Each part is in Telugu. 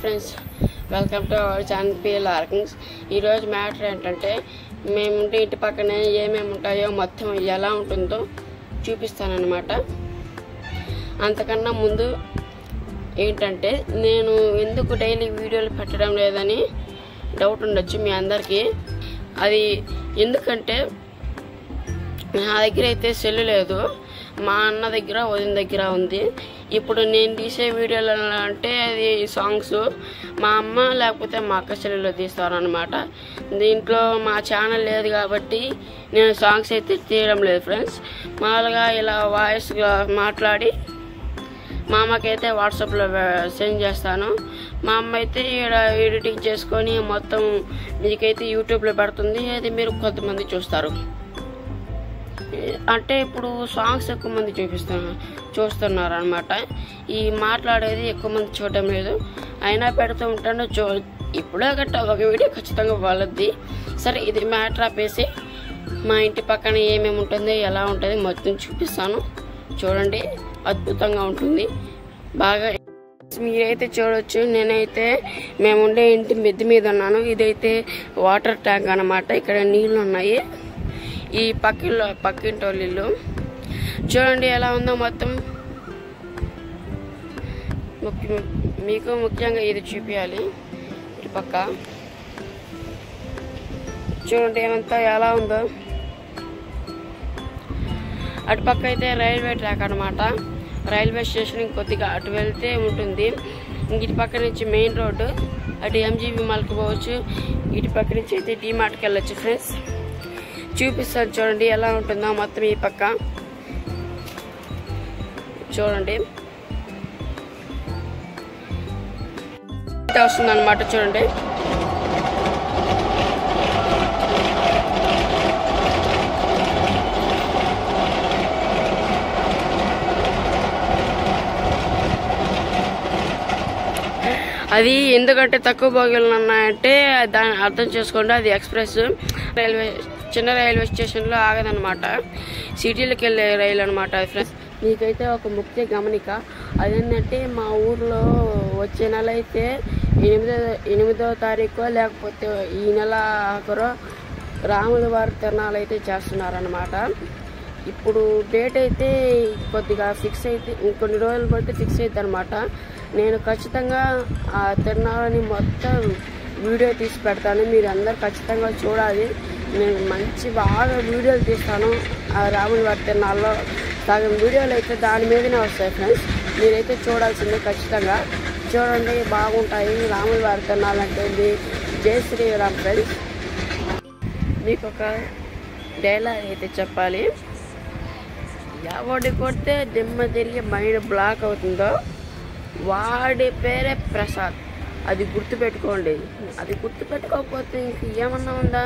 Friends, welcome to our channel PL ఆర్కింగ్స్. ఈరోజు మ్యాటర్ ఏంటంటే మేముంటే ఇంటి పక్కనే ఏమేమి ఉంటాయో మొత్తం ఎలా ఉంటుందో చూపిస్తానన్నమాట. అంతకన్నా ముందు ఏంటంటే నేను ఎందుకు డైలీ వీడియోలు పెట్టడం లేదని డౌట్ ఉండొచ్చు మీ అందరికీ. అది ఎందుకంటే నా దగ్గర అయితే సెల్ లేదు, మా అన్న దగ్గర వదిన దగ్గర ఉంది. ఇప్పుడు నేను తీసే వీడియోలు అంటే అది సాంగ్స్ మా అమ్మ లేకపోతే మా అక్క సెల్లులో తీస్తాను అనమాట. దీంట్లో మా ఛానల్ లేదు కాబట్టి నేను సాంగ్స్ అయితే తీయడం లేదు ఫ్రెండ్స్. మామూలుగా ఇలా వాయిస్గా మాట్లాడి మా అమ్మకైతే వాట్సాప్లో సెండ్ చేస్తాను. మా అమ్మ అయితే ఇక్కడ ఎడిటింగ్ చేసుకొని మొత్తం మీకైతే యూట్యూబ్లో పెడుతుంది. అది మీరు కొంతమంది చూస్తారు. అంటే ఇప్పుడు సాంగ్స్ ఎక్కువ మంది చూస్తున్నారు అనమాట. ఈ మాట్లాడేది ఎక్కువ మంది చూడడం లేదు, అయినా పెడుతూ ఉంటాను. ఇప్పుడే గట్ట ఒక వీడియో ఖచ్చితంగా వాళ్ళది. సరే, ఇది మ్యాటర్ ఆపేసి మా ఇంటి పక్కన ఏమేమి ఉంటుందో ఎలా ఉంటుంది మొత్తం చూపిస్తాను. చూడండి, అద్భుతంగా ఉంటుంది. బాగా మీరైతే చూడవచ్చు. నేనైతే మేముండే ఇంటి మిద్దె మీద ఉన్నాను. ఇదైతే వాటర్ ట్యాంక్ అన్నమాట. ఇక్కడ నీళ్ళు ఉన్నాయి. ఈ పక్కింటి వాళ్ళ ఇల్లు చూడండి ఎలా ఉందో మొత్తం. మీకు ముఖ్యంగా ఇది చూపించాలి. ఇటు పక్క చూడండి ఏమంతా ఎలా ఉందో. అటుపక్క అయితే రైల్వే ట్రాక్ అనమాట. రైల్వే స్టేషన్ కొద్దిగా అటు వెళ్తే ఉంటుంది. ఇటు పక్క నుంచి మెయిన్ రోడ్డు, అటు ఎంజీబీ మాల్కి పోవచ్చు. ఇటు పక్క నుంచి అయితే డీమార్ట్కి వెళ్ళొచ్చు ఫ్రెండ్స్. చూపిస్తాను చూడండి ఎలా ఉంటుందో మొత్తం. ఈ పక్క చూడండి వస్తుంది అనమాట. చూడండి అది ఎందుకంటే తక్కువ బోగీలు ఉన్నాయంటే దాన్ని అర్థం చేసుకోండి. అది ఎక్స్ప్రెస్ చిన్న రైల్వే స్టేషన్లో ఆగదనమాట. సిటీలకు వెళ్ళే రైలు అనమాట ఫ్రెండ్స్. మీకైతే ఒక ముఖ్య గమనిక అదేంటంటే మా ఊర్లో వచ్చే నెల అయితే 8వ తారీఖు లేకపోతే ఈ నెల ఆఖరో రాముల వారి తిరణాలు అయితే చేస్తున్నారనమాట. ఇప్పుడు డేట్ అయితే కొద్దిగా ఫిక్స్ అయితే ఇంకొన్ని రోజులు బట్టి ఫిక్స్ అవుతుంది అనమాట. నేను ఖచ్చితంగా ఆ తిరణాలని మొత్తం వీడియో తీసి పెడతాను. మీరు అందరు ఖచ్చితంగా చూడాలి. నేను మంచి బాగా వీడియోలు తీస్తాను. ఆ రాముల వారి తిరణాల్లో సగం వీడియోలు అయితే దాని మీదనే వస్తాయి ఫ్రెండ్స్. మీరైతే చూడాల్సిందే ఖచ్చితంగా. చూడండి, బాగుంటాయి. రాముల వారి తిరణాలు అంటే జై శ్రీరామ్ ఫ్రెండ్స్. మీకు ఒక డైలాగ్ అయితే చెప్పాలి. ఎవడి కొడితే దిమ్మ తిరిగి మైండ్ బ్లాక్ అవుతుందో వాడి పేరే ప్రసాద్. అది గుర్తుపెట్టుకోండి. అది గుర్తుపెట్టుకోకపోతే ఇంక ఏమన్నా ఉందా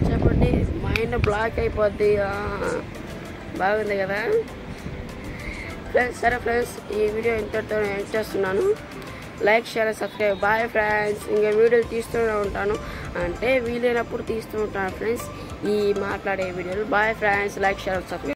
చెప్పండి. మైండ్ బ్లాక్ అయిపోద్ది. బాగుంది కదా ఫ్రెండ్స్. సరే ఫ్రెండ్స్, ఈ వీడియో ఇంతటితో ఎండ్ చేస్తున్నాను. Like, share, subscribe. Bye friends. ఇంకా వీడియోలు తీస్తూనే ఉంటాను, అంటే వీలైనప్పుడు తీస్తూ ఉంటాను ఫ్రెండ్స్ ఈ మాట్లాడే వీడియోలు. Bye friends. Like, share, subscribe.